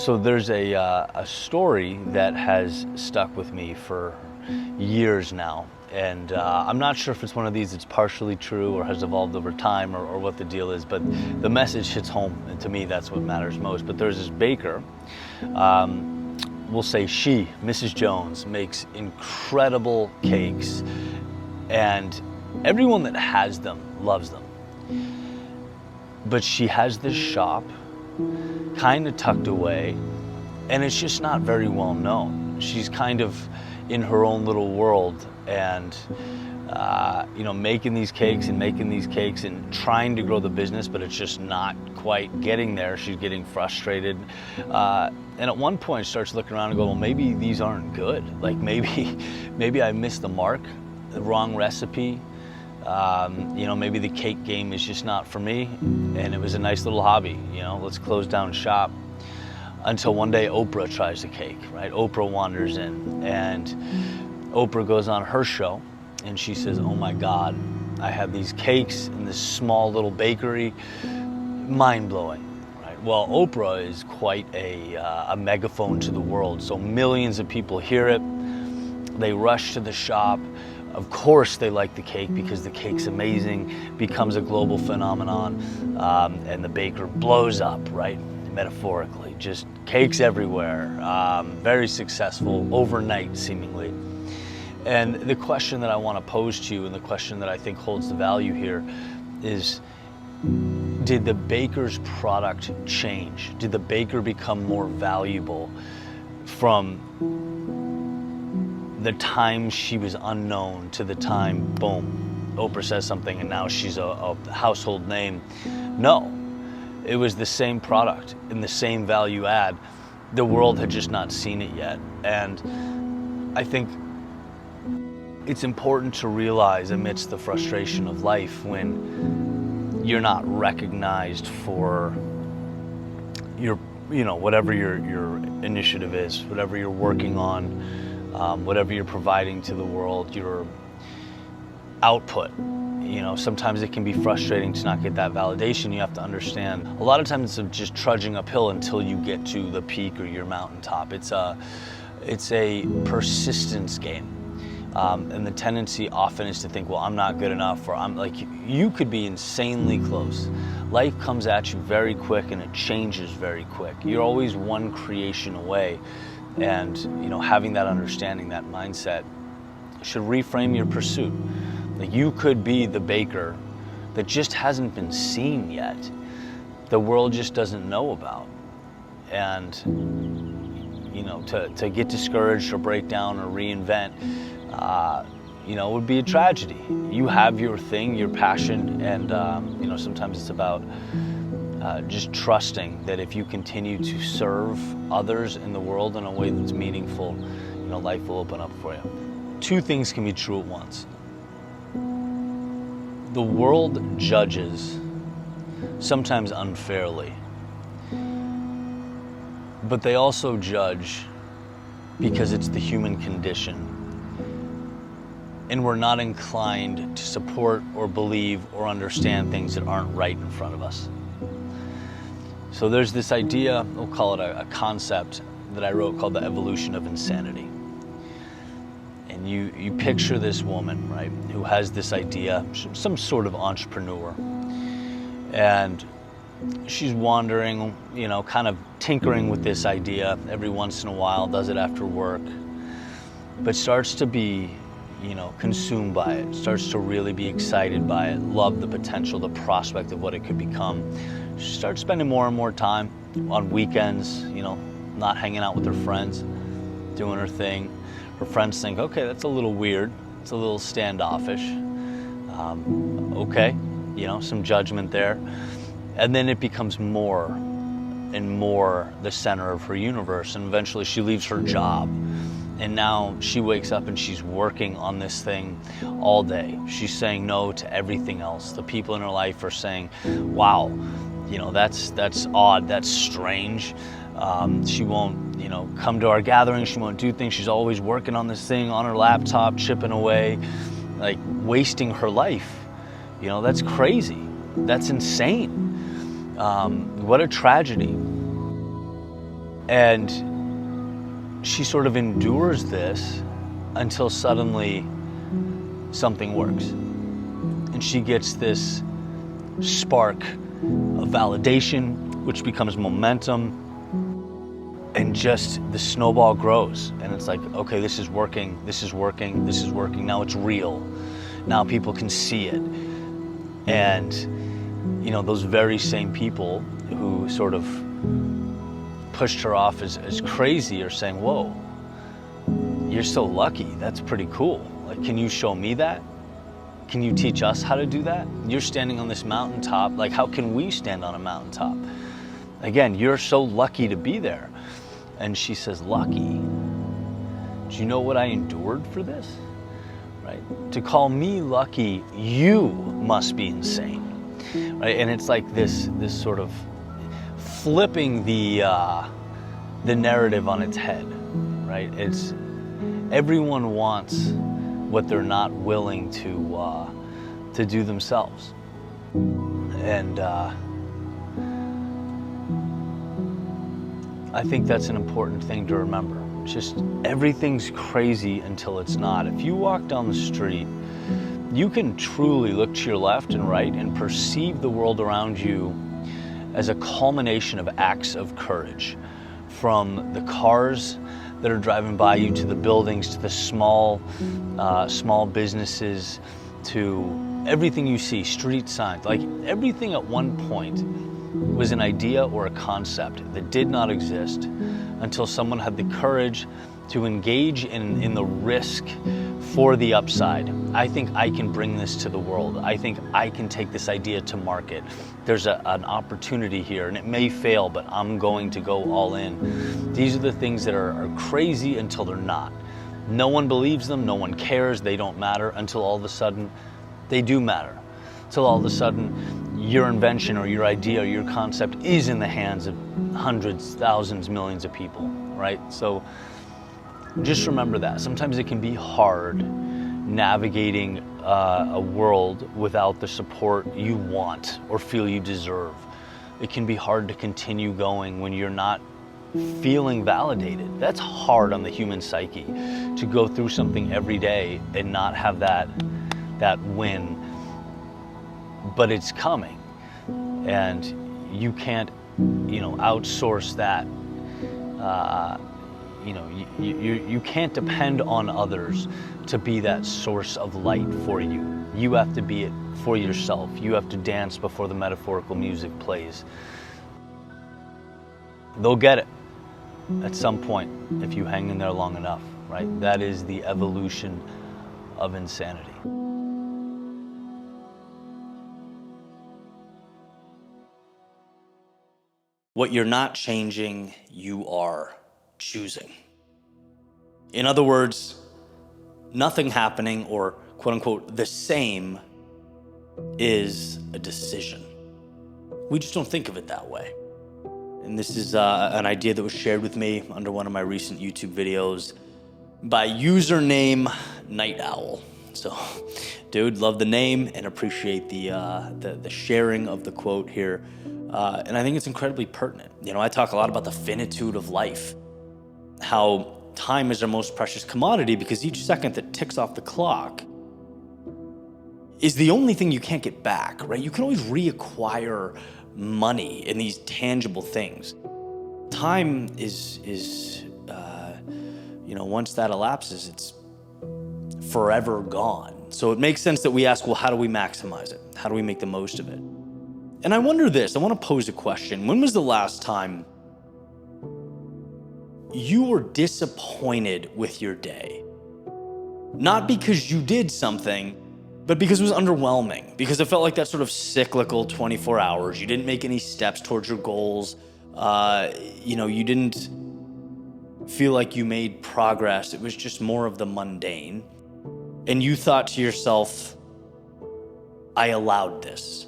So there's a story that has stuck with me for years now, and I'm not sure if it's one of these that's partially true or has evolved over time or what the deal is, but the message hits home, and to me that's what matters most. But there's this baker, we'll say she, Mrs. Jones, makes incredible cakes, and everyone that has them loves them. But she has this shop kind of tucked away, and it's just not very well known. She's kind of in her own little world, and making these cakes and trying to grow the business, but it's just not quite getting there. She's getting frustrated, and at one point starts looking around and go, well, maybe these aren't good. Like maybe I missed the mark, the wrong recipe. Maybe the cake game is just not for me, and it was a nice little hobby, let's close down shop. Until one day Oprah tries the cake, right? Oprah wanders in, and Oprah goes on her show, and she says, oh my God, I have these cakes in this small little bakery, mind-blowing, right? Well, Oprah is quite a megaphone to the world, so millions of people hear it, they rush to the shop. Of course they like the cake because the cake's amazing, becomes a global phenomenon, and the baker blows up, right? Metaphorically, just cakes everywhere, very successful overnight seemingly. And the question that I want to pose to you, and the question that I think holds the value here, is did the baker's product change? Did the baker become more valuable from the time she was unknown to the time, boom, Oprah says something and now she's a household name? No, it was the same product and the same value add. The world had just not seen it yet. And I think it's important to realize amidst the frustration of life, when you're not recognized for your, whatever your initiative is, whatever you're working on, whatever you're providing to the world, your output. Sometimes it can be frustrating to not get that validation. You have to understand, a lot of times it's just trudging uphill until you get to the peak or your mountaintop. It's a persistence game. And the tendency often is to think, well, I'm not good enough, or I'm like, you could be insanely close. Life comes at you very quick and it changes very quick. You're always one creation away. And having that understanding, that mindset, should reframe your pursuit. Like, you could be the baker that just hasn't been seen yet. The world just doesn't know about. And to get discouraged or break down or reinvent, would be a tragedy. You have your thing, your passion, and sometimes it's about just trusting that if you continue to serve others in the world in a way that's meaningful, life will open up for you. Two things can be true at once. The world judges, sometimes unfairly, but they also judge because it's the human condition, and we're not inclined to support or believe or understand things that aren't right in front of us. So there's this idea, we'll call it a concept that I wrote called the evolution of insanity. And you picture this woman, right, who has this idea, some sort of entrepreneur. And she's wandering, kind of tinkering with this idea every once in a while, does it after work, but starts to be, consumed by it, starts to really be excited by it, love the potential, the prospect of what it could become. She starts spending more and more time on weekends, not hanging out with her friends, doing her thing. Her friends think, okay, that's a little weird. It's a little standoffish. Okay, some judgment there. And then it becomes more and more the center of her universe. And eventually she leaves her job. And now she wakes up and she's working on this thing all day. She's saying no to everything else. The people in her life are saying, wow, that's odd, that's strange. She won't, come to our gatherings, she won't do things. She's always working on this thing on her laptop, chipping away, like wasting her life. That's crazy. That's insane. What a tragedy. And she sort of endures this until suddenly something works. And she gets this spark of validation, which becomes momentum. And just the snowball grows. And it's like, okay, this is working, this is working, this is working. Now it's real. Now people can see it. And, you know, those very same people who sort of pushed her off as crazy are saying, whoa, you're so lucky. That's pretty cool. Like, can you show me that? Can you teach us how to do that? You're standing on this mountaintop. Like, how can we stand on a mountaintop? Again, you're so lucky to be there. And she says, lucky? Do you know what I endured for this? Right? To call me lucky, you must be insane. Right? And it's like this sort of flipping the narrative on its head. Right? It's everyone wants what they're not willing to do themselves. And I think that's an important thing to remember. Just everything's crazy until it's not. If you walk down the street, you can truly look to your left and right and perceive the world around you as a culmination of acts of courage. From the cars that are driving by you, to the buildings, to the small businesses, to everything you see, street signs. Like, everything at one point was an idea or a concept that did not exist until someone had the courage to engage in the risk for the upside. I think I can bring this to the world. I think I can take this idea to market. There's an opportunity here, and it may fail, but I'm going to go all in. These are the things that are crazy until they're not. No one believes them, no one cares, they don't matter, until all of a sudden they do matter. Till all of a sudden your invention or your idea or your concept is in the hands of hundreds, thousands, millions of people, right? So just remember that. Sometimes it can be hard navigating a world without the support you want or feel you deserve. It can be hard to continue going when you're not feeling validated. That's hard on the human psyche, to go through something every day and not have that win. But it's coming, and you can't, outsource that. You can't depend on others to be that source of light for you. You have to be it for yourself. You have to dance before the metaphorical music plays. They'll get it at some point if you hang in there long enough, right? That is the evolution of insanity. What you're not changing, you are choosing. In other words, nothing happening, or quote unquote the same, is a decision. We just don't think of it that way. And this is an idea that was shared with me under one of my recent YouTube videos by username Night Owl. So, dude, love the name and appreciate the sharing of the quote here. And I think it's incredibly pertinent. I talk a lot about the finitude of life, how time is our most precious commodity, because each second that ticks off the clock is the only thing you can't get back, right? You can always reacquire money and these tangible things. Time is once that elapses, it's forever gone. So it makes sense that we ask, well, how do we maximize it? How do we make the most of it? And I wonder this, I want to pose a question. When was the last time you were disappointed with your day? Not because you did something, but because it was underwhelming, because it felt like that sort of cyclical 24 hours. You didn't make any steps towards your goals. You didn't feel like you made progress. It was just more of the mundane. And you thought to yourself, I allowed this.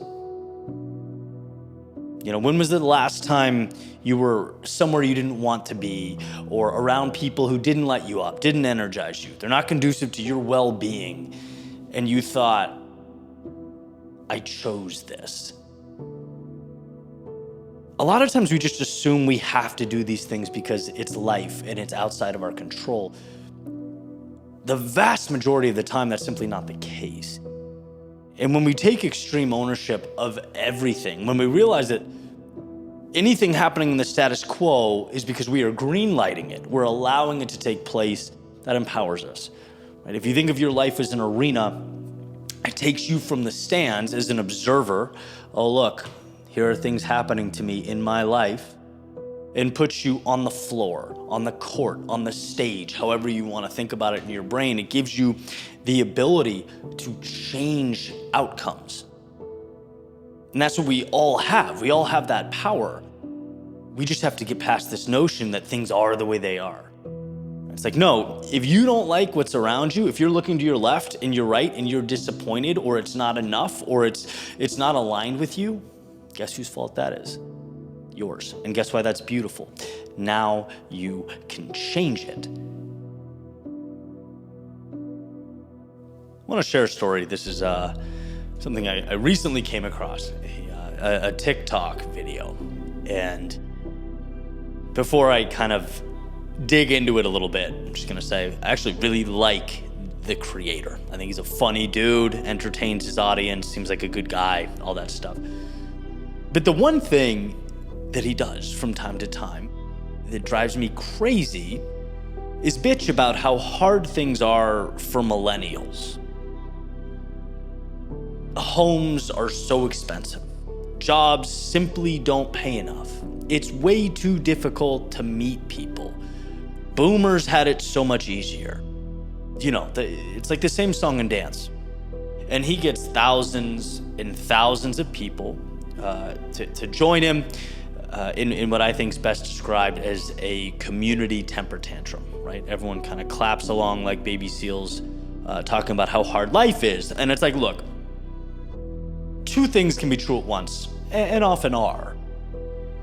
When was the last time you were somewhere you didn't want to be, or around people who didn't light you up, didn't energize you? They're not conducive to your well-being. And you thought, I chose this. A lot of times we just assume we have to do these things because it's life and it's outside of our control. The vast majority of the time, that's simply not the case. And when we take extreme ownership of everything, when we realize that anything happening in the status quo is because we are green-lighting it, we're allowing it to take place, that empowers us. Right? If you think of your life as an arena, it takes you from the stands as an observer. Oh, look, here are things happening to me in my life, and puts you on the floor, on the court, on the stage, however you want to think about it in your brain. It gives you the ability to change outcomes. And that's what we all have. We all have that power. We just have to get past this notion that things are the way they are. It's like, no, if you don't like what's around you, if you're looking to your left and your right and you're disappointed, or it's not enough, or it's not aligned with you, guess whose fault that is? Yours. And guess why that's beautiful? Now you can change it. I want to share a story. This is something I recently came across, a TikTok video. And before I kind of dig into it a little bit, I'm just going to say I actually really like the creator. I think he's a funny dude, entertains his audience, seems like a good guy, all that stuff. But the one thing that he does from time to time that drives me crazy is bitch about how hard things are for millennials. Homes are so expensive. Jobs simply don't pay enough. It's way too difficult to meet people. Boomers had it so much easier. You know, it's like the same song and dance. And he gets thousands and thousands of people to join him in what I think is best described as a community temper tantrum, right? Everyone kind of claps along like baby seals, talking about how hard life is. And it's like, look, two things can be true at once, and often are.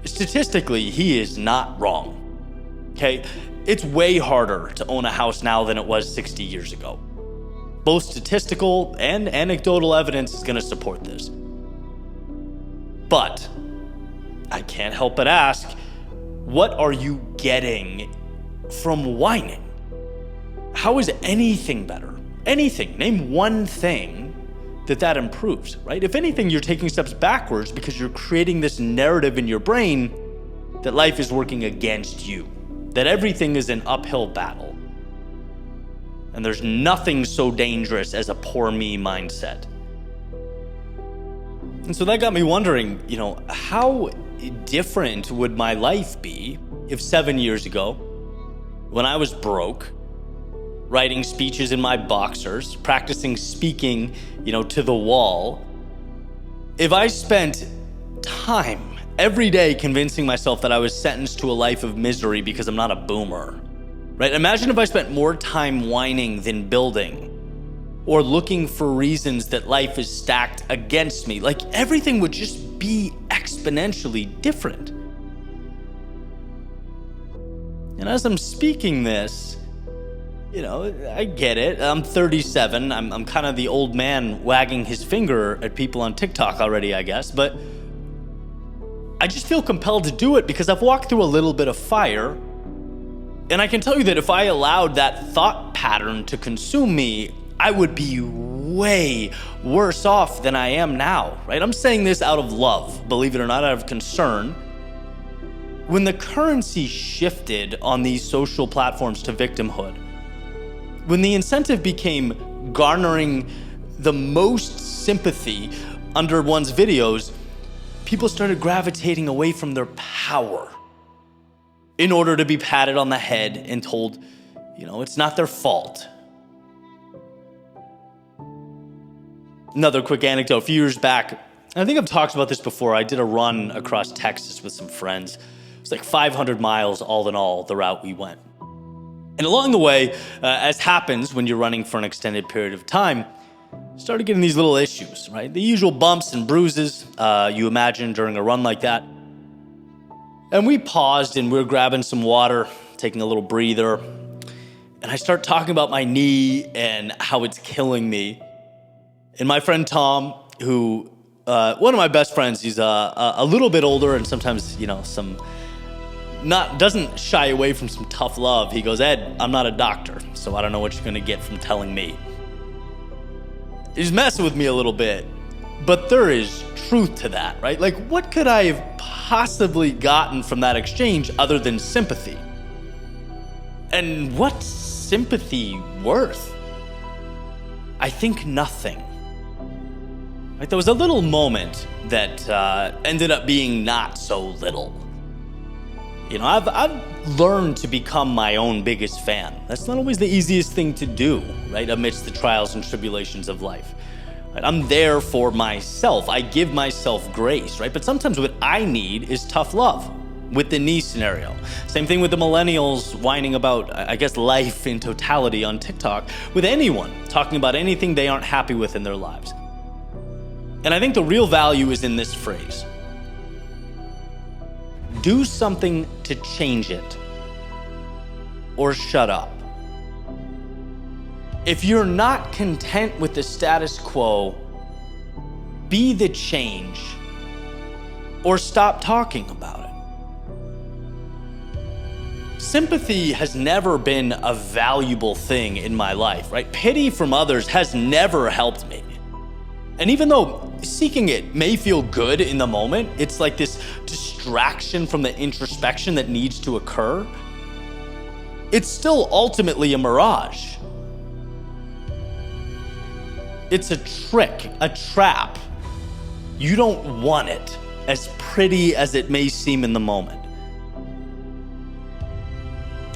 Statistically, he is not wrong, okay? It's way harder to own a house now than it was 60 years ago. Both statistical and anecdotal evidence is gonna support this. But I can't help but ask, what are you getting from whining? How is anything better? Anything, name one thing that improves, right? If anything, you're taking steps backwards because you're creating this narrative in your brain that life is working against you, that everything is an uphill battle. And there's nothing so dangerous as a poor me mindset. And so that got me wondering, how different would my life be if 7 years ago, when I was broke, writing speeches in my boxers, practicing speaking, to the wall, if I spent time every day convincing myself that I was sentenced to a life of misery because I'm not a boomer, right? Imagine if I spent more time whining than building, or looking for reasons that life is stacked against me. Like, everything would just be exponentially different. And as I'm speaking this, I get it. I'm 37. I'm kind of the old man wagging his finger at people on TikTok already, I guess. But I just feel compelled to do it because I've walked through a little bit of fire. And I can tell you that if I allowed that thought pattern to consume me, I would be way worse off than I am now, right? I'm saying this out of love, believe it or not, out of concern. When the currency shifted on these social platforms to victimhood, when the incentive became garnering the most sympathy under one's videos, people started gravitating away from their power in order to be patted on the head and told, it's not their fault. Another quick anecdote. A few years back, I think I've talked about this before, I did a run across Texas with some friends. It was like 500 miles all in all, the route we went. And along the way, as happens when you're running for an extended period of time, started getting these little issues, right? The usual bumps and bruises you imagine during a run like that. And we paused and we were grabbing some water, taking a little breather. And I start talking about my knee and how it's killing me. And my friend Tom, who one of my best friends, he's a little bit older and sometimes, doesn't shy away from some tough love. He goes, Ed, I'm not a doctor, so I don't know what you're going to get from telling me. He's messing with me a little bit, but there is truth to that, right? Like, what could I have possibly gotten from that exchange other than sympathy? And what's sympathy worth? I think nothing. Like, there was a little moment that ended up being not so little. I've learned to become my own biggest fan. That's not always the easiest thing to do, right? Amidst the trials and tribulations of life. Right? I'm there for myself. I give myself grace, right? But sometimes what I need is tough love with the knee scenario. Same thing with the millennials whining about, I guess, life in totality on TikTok, with anyone talking about anything they aren't happy with in their lives. And I think the real value is in this phrase. Do something to change it, or shut up. If you're not content with the status quo, be the change, or stop talking about it. Sympathy has never been a valuable thing in my life, right? Pity from others has never helped me. And even though seeking it may feel good in the moment, it's like this distraction from the introspection that needs to occur, it's still ultimately a mirage. It's a trick, a trap. You don't want it, as pretty as it may seem in the moment.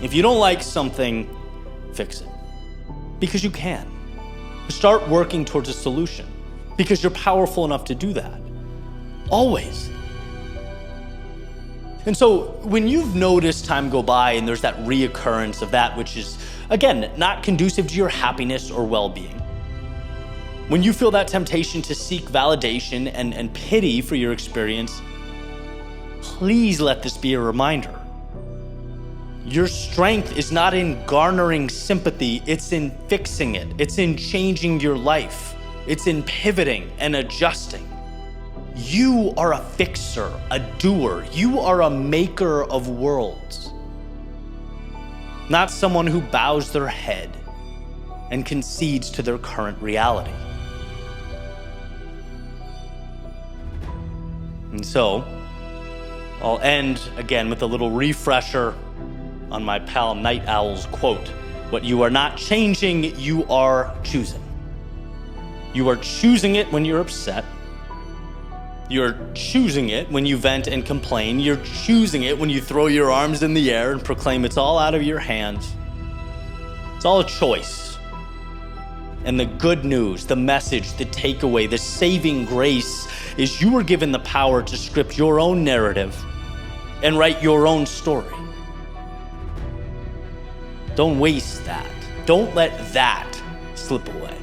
If you don't like something, fix it. Because you can. Start working towards a solution. Because you're powerful enough to do that. Always. And so when you've noticed time go by and there's that reoccurrence of that which is, again, not conducive to your happiness or well-being, when you feel that temptation to seek validation and pity for your experience, please let this be a reminder. Your strength is not in garnering sympathy, it's in fixing it. It's in changing your life. It's in pivoting and adjusting. You are a fixer, a doer. You are a maker of worlds. Not someone who bows their head and concedes to their current reality. And so, I'll end again with a little refresher on my pal Night Owl's quote. What you are not changing, you are choosing. You are choosing it when you're upset. You're choosing it when you vent and complain. You're choosing it when you throw your arms in the air and proclaim it's all out of your hands. It's all a choice. And the good news, the message, the takeaway, the saving grace is you were given the power to script your own narrative and write your own story. Don't waste that. Don't let that slip away.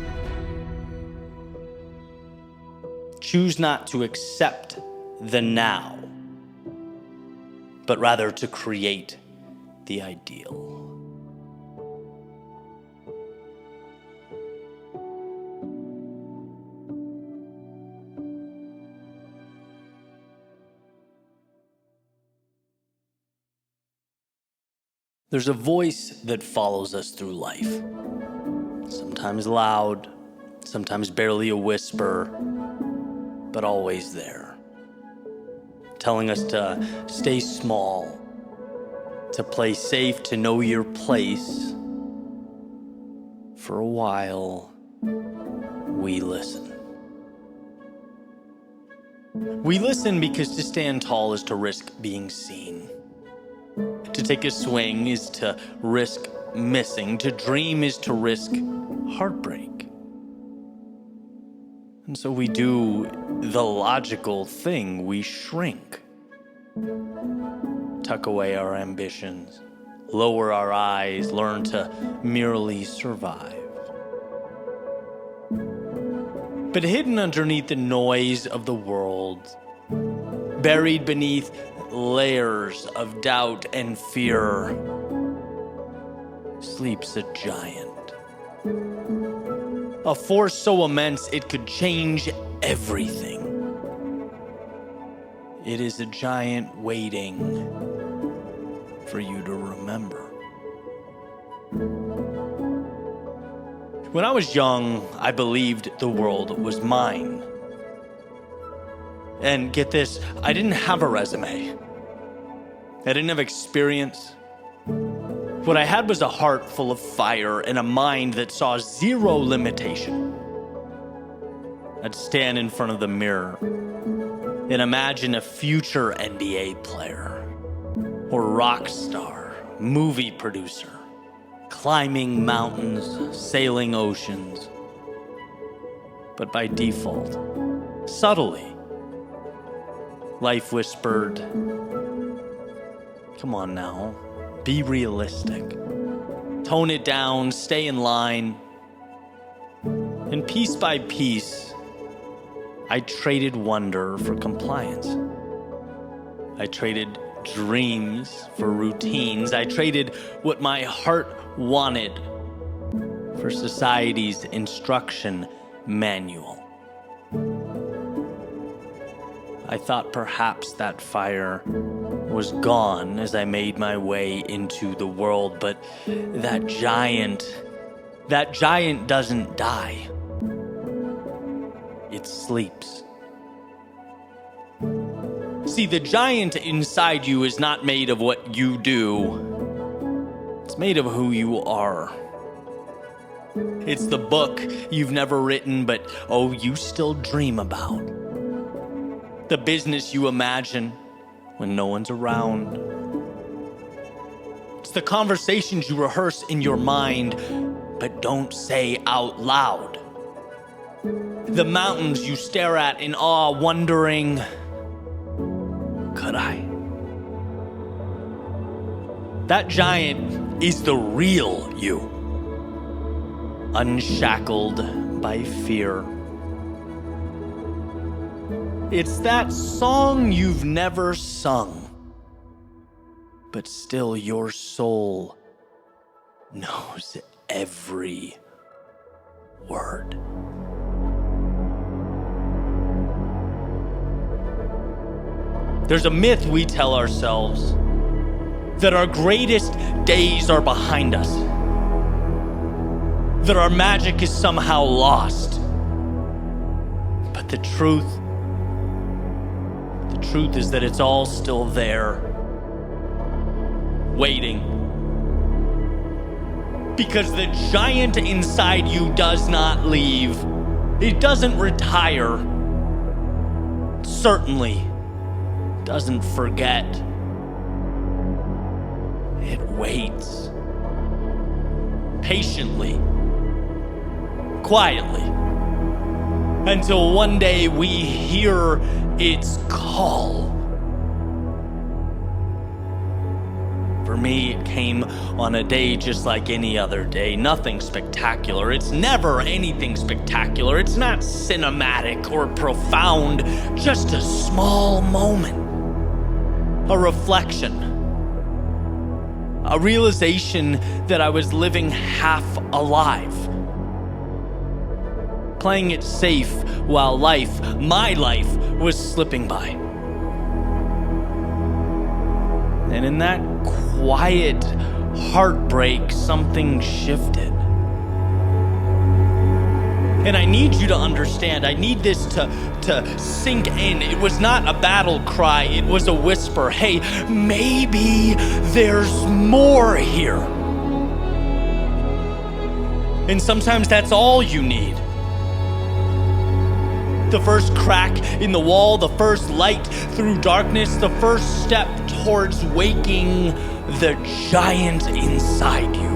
Choose not to accept the now, but rather to create the ideal. There's a voice that follows us through life. Sometimes loud, sometimes barely a whisper, but always there. Telling us to stay small, to play safe, to know your place. For a while, we listen. We listen because to stand tall is to risk being seen. To take a swing is to risk missing. To dream is to risk heartbreak. And so we do the logical thing. We shrink. Tuck away our ambitions. Lower our eyes. Learn to merely survive. But hidden underneath the noise of the world, buried beneath layers of doubt and fear, sleeps a giant. A force so immense it could change everything. It is a giant waiting for you to remember. When I was young, I believed the world was mine. And get this, I didn't have a resume. I didn't have experience. What I had was a heart full of fire and a mind that saw zero limitation. I'd stand in front of the mirror and imagine a future NBA player or rock star, movie producer, climbing mountains, sailing oceans. But by default, subtly, life whispered, "Come on now, be realistic. Tone it down, stay in line." And piece by piece, I traded wonder for compliance. I traded dreams for routines. I traded what my heart wanted for society's instruction manual. I thought perhaps that fire was gone as I made my way into the world, but that giant doesn't die. It sleeps. See, the giant inside you is not made of what you do. It's made of who you are. It's the book you've never written, but oh, you still dream about. The business you imagine when no one's around. It's the conversations you rehearse in your mind, but don't say out loud. The mountains you stare at in awe, wondering, could I? That giant is the real you, unshackled by fear. It's that song you've never sung, but still your soul knows every word. There's a myth we tell ourselves that our greatest days are behind us, that our magic is somehow lost. But the truth is that it's all still there, waiting. Because the giant inside you does not leave. It doesn't retire. Certainly doesn't forget. It waits. Patiently. Quietly. Until one day we hear its call. For me, it came on a day just like any other day. Nothing spectacular. It's never anything spectacular. It's not cinematic or profound. Just a small moment. A reflection. A realization that I was living half alive. Playing it safe while my life, was slipping by. And in that quiet heartbreak, something shifted. And I need you to understand, I need this to sink in. It was not a battle cry, it was a whisper. Hey, maybe there's more here. And sometimes that's all you need. The first crack in the wall, the first light through darkness, the first step towards waking the giant inside you.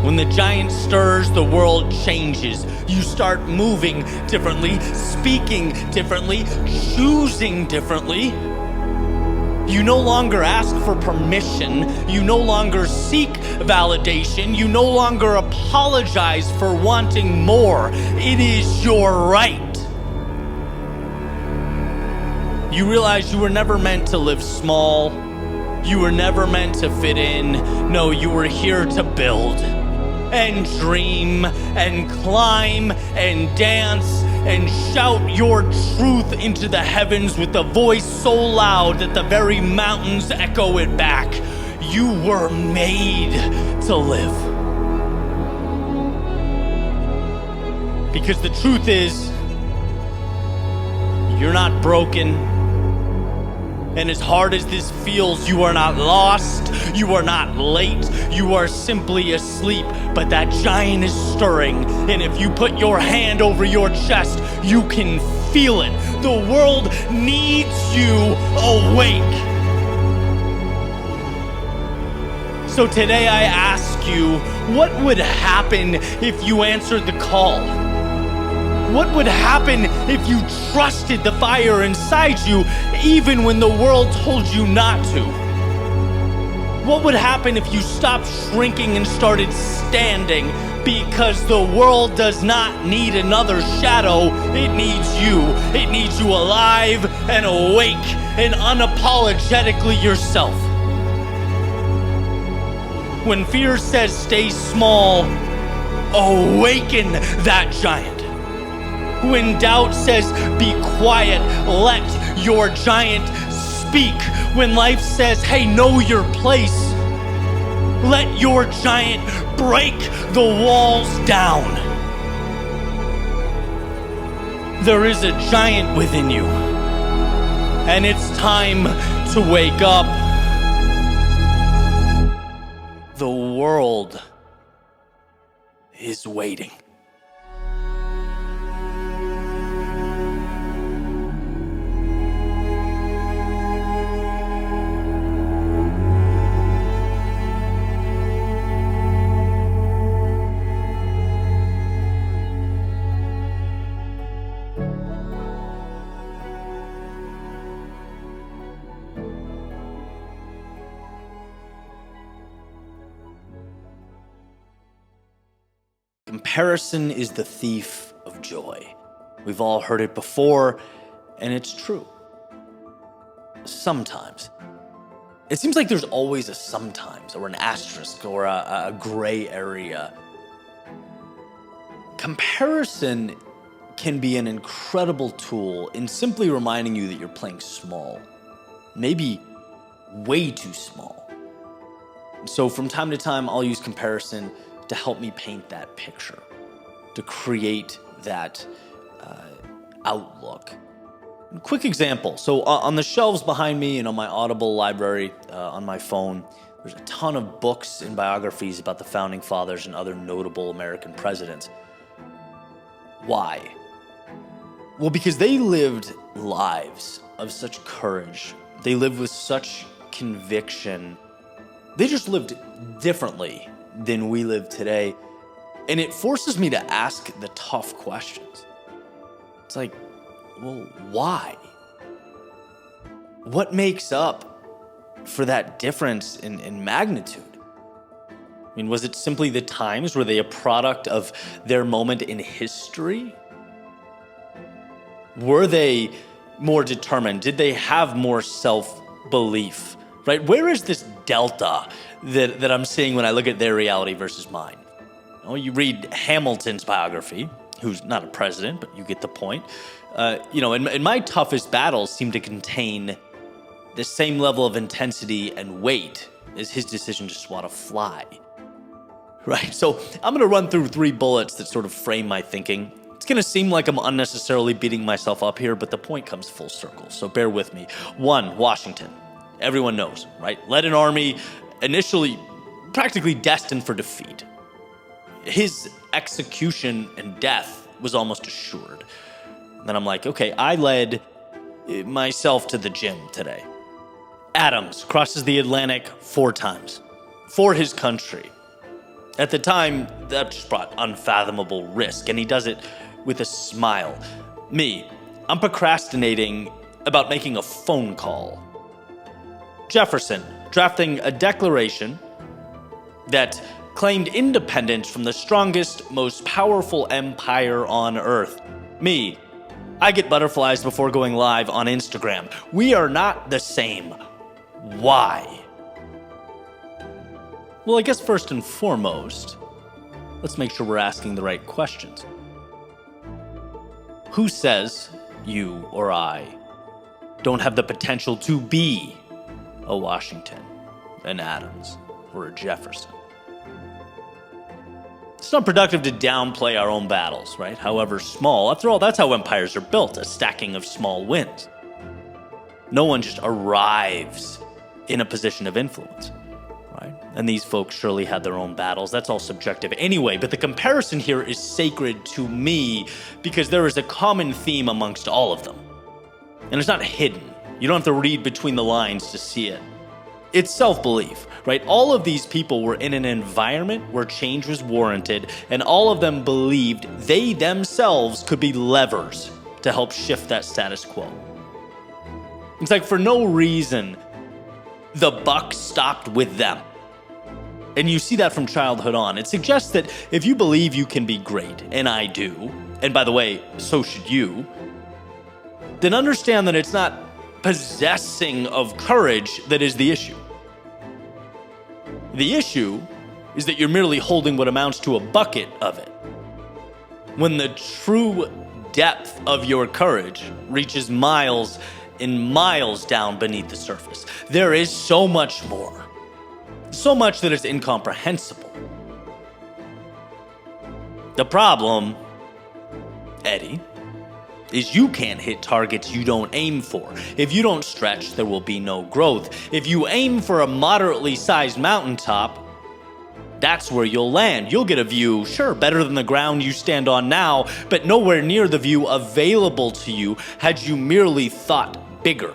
When the giant stirs, the world changes. You start moving differently, speaking differently, choosing differently. You no longer ask for permission. You no longer seek validation. You no longer apologize for wanting more. It is your right. You realize you were never meant to live small. You were never meant to fit in. No, you were here to build. and dream and climb and dance and shout your truth into the heavens with a voice so loud that the very mountains echo it back. You were made to live. Because the truth is, you're not broken. And as hard as this feels, you are not lost, you are not late, you are simply asleep. But that giant is stirring, and if you put your hand over your chest, you can feel it. The world needs you awake. So today I ask you, what would happen if you answered the call? What would happen if you trusted the fire inside you even when the world told you not to? What would happen if you stopped shrinking and started standing? Because the world does not need another shadow, it needs you. It needs you alive and awake and unapologetically yourself. When fear says stay small, awaken that giant. When doubt says be quiet, let your giant speak. When life says, hey, know your place, let your giant break the walls down. There is a giant within you, and it's time to wake up. The world is waiting. Comparison is the thief of joy. We've all heard it before, and it's true. Sometimes. It seems like there's always a sometimes, or an asterisk, or a gray area. Comparison can be an incredible tool in simply reminding you that you're playing small. Maybe way too small. So from time to time, I'll use comparison to help me paint that picture, to create that outlook. Quick example. So on the shelves behind me and on my Audible library on my phone, there's a ton of books and biographies about the founding fathers and other notable American presidents. Why? Well, because they lived lives of such courage. They lived with such conviction. They just lived differently than we live today. And it forces me to ask the tough questions. It's like, well, why? What makes up for that difference in magnitude? I mean, was it simply the times? Were they a product of their moment in history? Were they more determined? Did they have more self-belief? Right? Where is this delta that I'm seeing when I look at their reality versus mine? You read Hamilton's biography, who's not a president, but you get the point. And my toughest battles seem to contain the same level of intensity and weight as his decision to swat a fly. Right? So I'm going to run through 3 bullets that sort of frame my thinking. It's going to seem like I'm unnecessarily beating myself up here, but the point comes full circle, so bear with me. 1, Washington. Everyone knows, right? Led an army initially practically destined for defeat. His execution and death was almost assured. And then I'm like, okay, I led myself to the gym today. Adams crosses the Atlantic 4 times for his country. At the time, that just brought unfathomable risk, and he does it with a smile. Me, I'm procrastinating about making a phone call. Jefferson, drafting a declaration that claimed independence from the strongest, most powerful empire on earth. Me, I get butterflies before going live on Instagram. We are not the same. Why? Well, I guess first and foremost, let's make sure we're asking the right questions. Who says you or I don't have the potential to be a Washington, an Adams, or a Jefferson? It's not productive to downplay our own battles, right? However small. After all, that's how empires are built, a stacking of small wins. No one just arrives in a position of influence, right? And these folks surely had their own battles. That's all subjective anyway, but the comparison here is sacred to me because there is a common theme amongst all of them. And it's not hidden. You don't have to read between the lines to see it. It's self-belief, right? All of these people were in an environment where change was warranted, and all of them believed they themselves could be levers to help shift that status quo. It's like for no reason, the buck stopped with them. And you see that from childhood on. It suggests that if you believe you can be great, and I do, and by the way, so should you, then understand that it's not possessing of courage that is the issue. The issue is that you're merely holding what amounts to a bucket of it, when the true depth of your courage reaches miles and miles down beneath the surface. There is so much more, so much that is incomprehensible. The problem, Eddie, is you can't hit targets you don't aim for. If you don't stretch, there will be no growth. If you aim for a moderately sized mountaintop, that's where you'll land. You'll get a view, sure, better than the ground you stand on now, but nowhere near the view available to you had you merely thought bigger.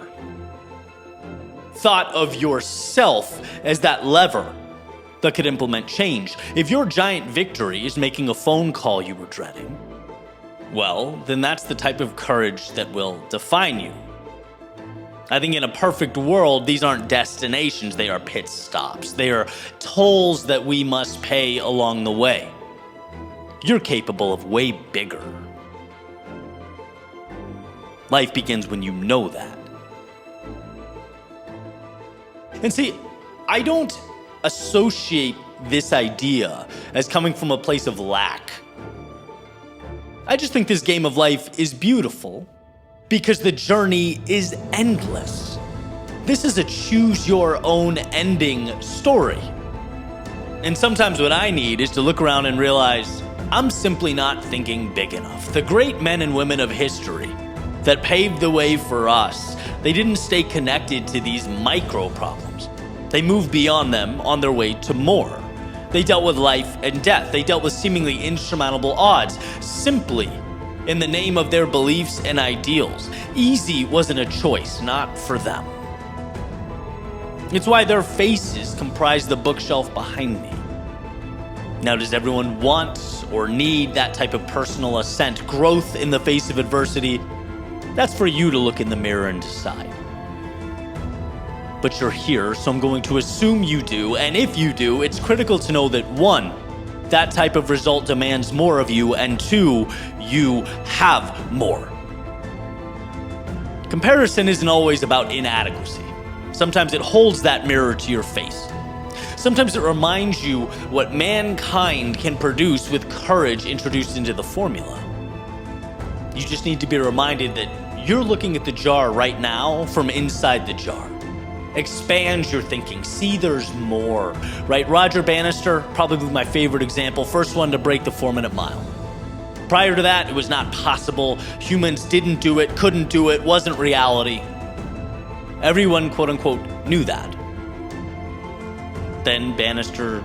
Thought of yourself as that lever that could implement change. If your giant victory is making a phone call you were dreading, well, then that's the type of courage that will define you. I think in a perfect world, these aren't destinations, they are pit stops. They are tolls that we must pay along the way. You're capable of way bigger. Life begins when you know that. And see, I don't associate this idea as coming from a place of lack. I just think this game of life is beautiful because the journey is endless. This is a choose your own ending story. And sometimes what I need is to look around and realize I'm simply not thinking big enough. The great men and women of history that paved the way for us, they didn't stay connected to these micro problems. They moved beyond them on their way to more. They dealt with life and death. They dealt with seemingly insurmountable odds, simply in the name of their beliefs and ideals. Easy wasn't a choice, not for them. It's why their faces comprise the bookshelf behind me. Now, does everyone want or need that type of personal ascent, growth in the face of adversity? That's for you to look in the mirror and decide. But you're here, so I'm going to assume you do, and if you do, it's critical to know that 1, that type of result demands more of you, and 2, you have more. Comparison isn't always about inadequacy. Sometimes it holds that mirror to your face. Sometimes it reminds you what mankind can produce with courage introduced into the formula. You just need to be reminded that you're looking at the jar right now from inside the jar. Expand your thinking. See there's more, right? Roger Bannister, probably my favorite example, first one to break the 4-minute mile. Prior to that, it was not possible. Humans didn't do it, couldn't do it, wasn't reality. Everyone, quote unquote, knew that. Then Bannister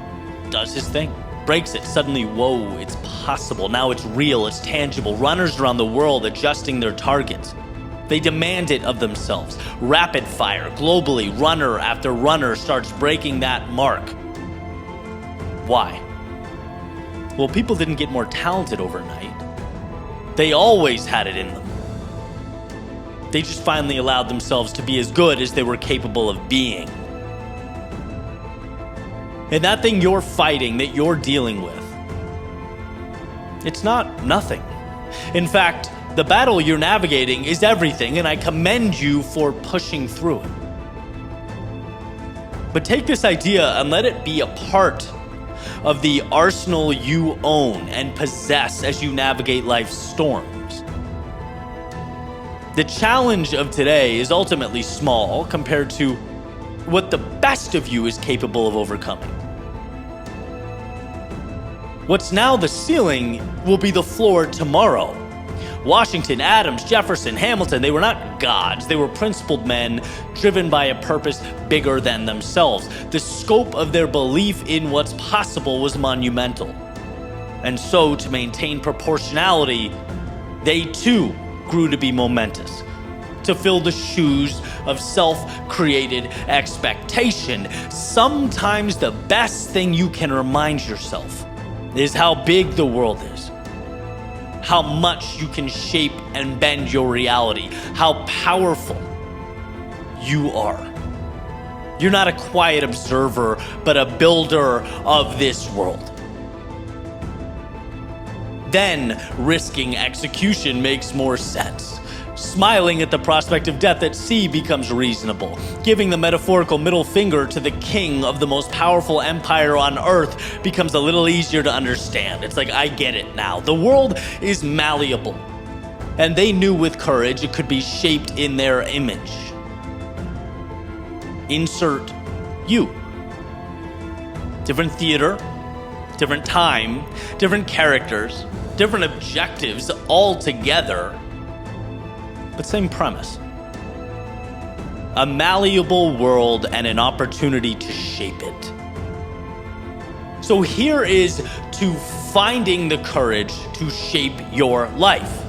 does his thing, breaks it. Suddenly, whoa, it's possible. Now it's real, it's tangible. Runners around the world adjusting their targets. They demand it of themselves. Rapid fire, globally, runner after runner starts breaking that mark. Why? Well, people didn't get more talented overnight. They always had it in them. They just finally allowed themselves to be as good as they were capable of being. And that thing you're fighting, that you're dealing with, it's not nothing. In fact, the battle you're navigating is everything, and I commend you for pushing through it. But take this idea and let it be a part of the arsenal you own and possess as you navigate life's storms. The challenge of today is ultimately small compared to what the best of you is capable of overcoming. What's now the ceiling will be the floor tomorrow. Washington, Adams, Jefferson, Hamilton, they were not gods. They were principled men driven by a purpose bigger than themselves. The scope of their belief in what's possible was monumental. And so, to maintain proportionality, they too grew to be momentous, to fill the shoes of self-created expectation. Sometimes the best thing you can remind yourself is how big the world is, how much you can shape and bend your reality, how powerful you are. You're not a quiet observer, but a builder of this world. Then risking execution makes more sense. Smiling at the prospect of death at sea becomes reasonable. Giving the metaphorical middle finger to the king of the most powerful empire on earth becomes a little easier to understand. It's like, I get it now. The world is malleable, and they knew with courage it could be shaped in their image. Insert you. Different theater, different time, different characters, different objectives all together, but same premise. A malleable world and an opportunity to shape it. So here is to finding the courage to shape your life.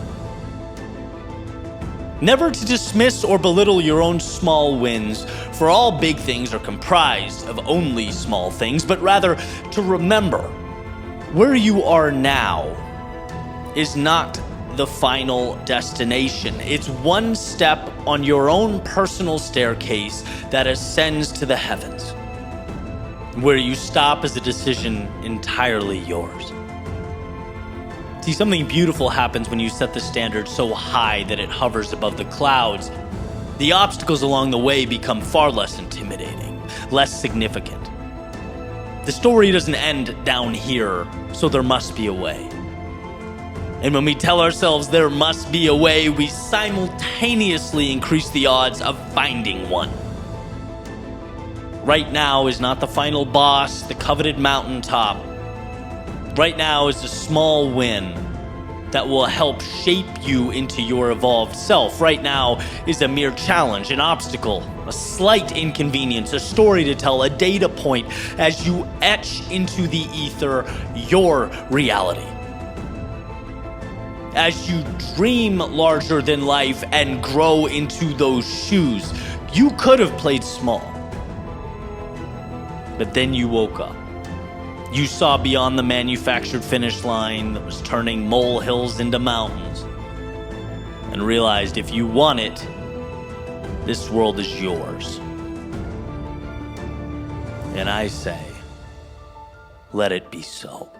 Never to dismiss or belittle your own small wins, for all big things are comprised of only small things, but rather to remember where you are now is not the final destination. It's one step on your own personal staircase that ascends to the heavens. Where you stop is a decision entirely yours. See, something beautiful happens when you set the standard so high that it hovers above the clouds. The obstacles along the way become far less intimidating, less significant. The story doesn't end down here, so there must be a way. And when we tell ourselves there must be a way, we simultaneously increase the odds of finding one. Right now is not the final boss, the coveted mountaintop. Right now is a small win that will help shape you into your evolved self. Right now is a mere challenge, an obstacle, a slight inconvenience, a story to tell, a data point as you etch into the ether your reality. As you dream larger than life and grow into those shoes, you could have played small. But then you woke up. You saw beyond the manufactured finish line that was turning molehills into mountains, and realized if you want it, this world is yours. And I say, let it be so.